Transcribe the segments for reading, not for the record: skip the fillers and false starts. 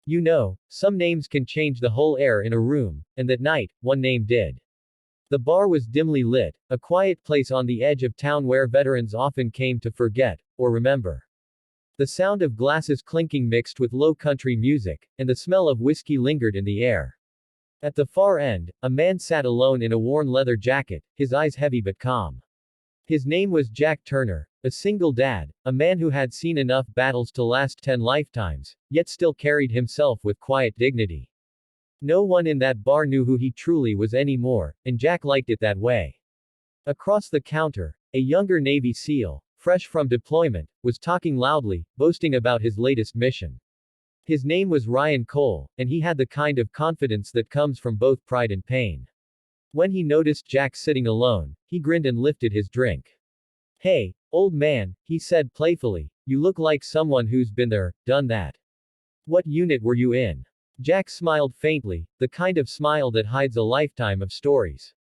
You know, some names can change the whole air in a room, and that night, one name did. The bar was dimly lit, a quiet place on the edge of town where veterans often came to forget, or remember. The sound of glasses clinking mixed with low country music, and the smell of whiskey lingered in the air. At the far end, a man sat alone in a worn leather jacket, his eyes heavy but calm. His name was Jack Turner, a single dad, a man who had seen enough battles to last 10 lifetimes, yet still carried himself with quiet dignity. No one in that bar knew who he truly was anymore, and Jack liked it that way. Across the counter, a younger Navy SEAL, fresh from deployment, was talking loudly, boasting about his latest mission. His name was Ryan Cole, and he had the kind of confidence that comes from both pride and pain. When he noticed Jack sitting alone, he grinned and lifted his drink. Hey, old man, he said playfully, you look like someone who's been there, done that. What unit were you in? Jack smiled faintly, the kind of smile that hides a lifetime of stories.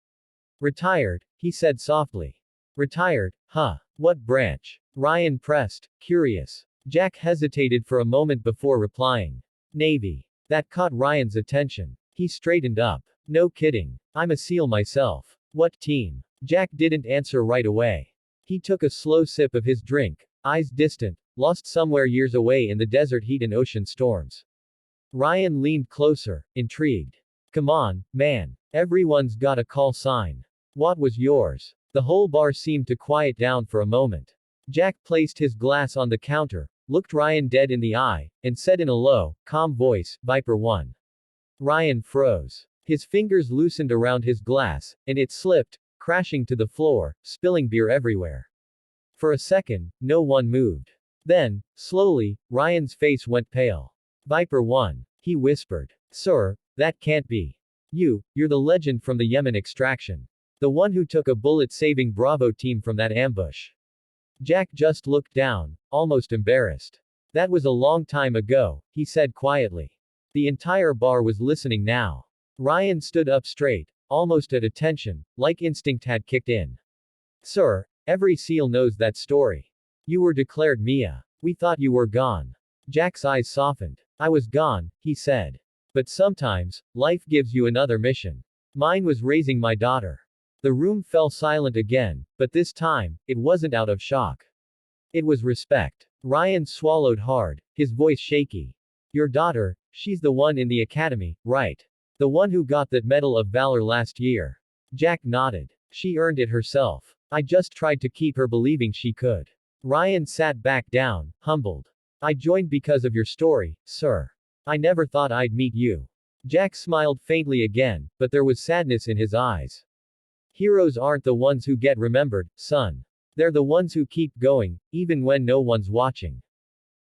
Retired, he said softly. Retired, huh? What branch? Ryan pressed, curious. Jack hesitated for a moment before replying. Navy. That caught Ryan's attention. He straightened up. No kidding. I'm a SEAL myself. What team? Jack didn't answer right away. He took a slow sip of his drink, eyes distant, lost somewhere years away in the desert heat and ocean storms. Ryan leaned closer, intrigued. Come on, man. Everyone's got a call sign. What was yours? The whole bar seemed to quiet down for a moment. Jack placed his glass on the counter, looked Ryan dead in the eye, and said in a low, calm voice, Viper 1. Ryan froze. His fingers loosened around his glass, and it slipped, crashing to the floor, spilling beer everywhere. For a second, no one moved. Then, slowly, Ryan's face went pale. Viper 1. He whispered. Sir, that can't be. You're the legend from the Yemen extraction. The one who took a bullet-saving Bravo team from that ambush. Jack just looked down, almost embarrassed. That was a long time ago, he said quietly. The entire bar was listening now. Ryan stood up straight, almost at attention, like instinct had kicked in. Sir, every SEAL knows that story. You were declared Mia. We thought you were gone. Jack's eyes softened. I was gone, he said. But sometimes, life gives you another mission. Mine was raising my daughter. The room fell silent again, but this time, it wasn't out of shock. It was respect. Ryan swallowed hard, his voice shaky. Your daughter, she's the one in the academy, right? The one who got that Medal of Valor last year. Jack nodded. She earned it herself. I just tried to keep her believing she could. Ryan sat back down, humbled. I joined because of your story, sir. I never thought I'd meet you. Jack smiled faintly again, but there was sadness in his eyes. Heroes aren't the ones who get remembered, son. They're the ones who keep going, even when no one's watching.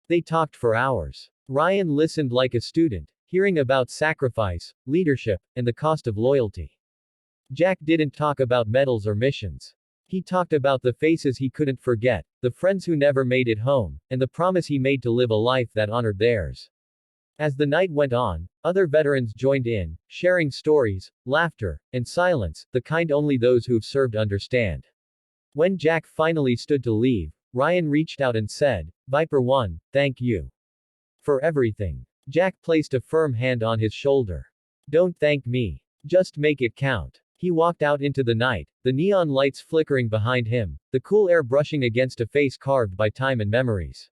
They talked for hours. Ryan listened like a student, hearing about sacrifice, leadership, and the cost of loyalty. Jack didn't talk about medals or missions. He talked about the faces he couldn't forget, the friends who never made it home, and the promise he made to live a life that honored theirs. As the night went on, other veterans joined in, sharing stories, laughter, and silence, the kind only those who've served understand. When Jack finally stood to leave, Ryan reached out and said, Viper 1, thank you for everything. Jack placed a firm hand on his shoulder. Don't thank me. Just make it count. He walked out into the night, the neon lights flickering behind him, the cool air brushing against a face carved by time and memories.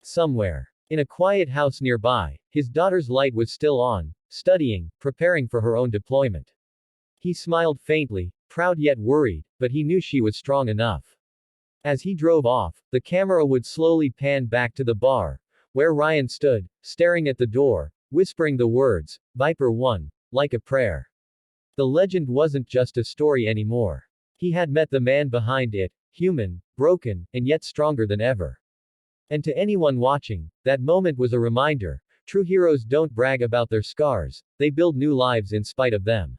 Somewhere, in a quiet house nearby, his daughter's light was still on, studying, preparing for her own deployment. He smiled faintly, proud yet worried, but he knew she was strong enough. As he drove off, the camera would slowly pan back to the bar, where Ryan stood, staring at the door, whispering the words, Viper 1, like a prayer. The legend wasn't just a story anymore. He had met the man behind it, human, broken, and yet stronger than ever. And to anyone watching, that moment was a reminder, true heroes don't brag about their scars, they build new lives in spite of them.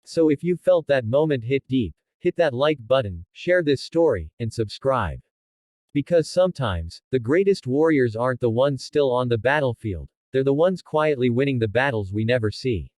So if you felt that moment hit deep, hit that like button, share this story, and subscribe. Because sometimes, the greatest warriors aren't the ones still on the battlefield, they're the ones quietly winning the battles we never see.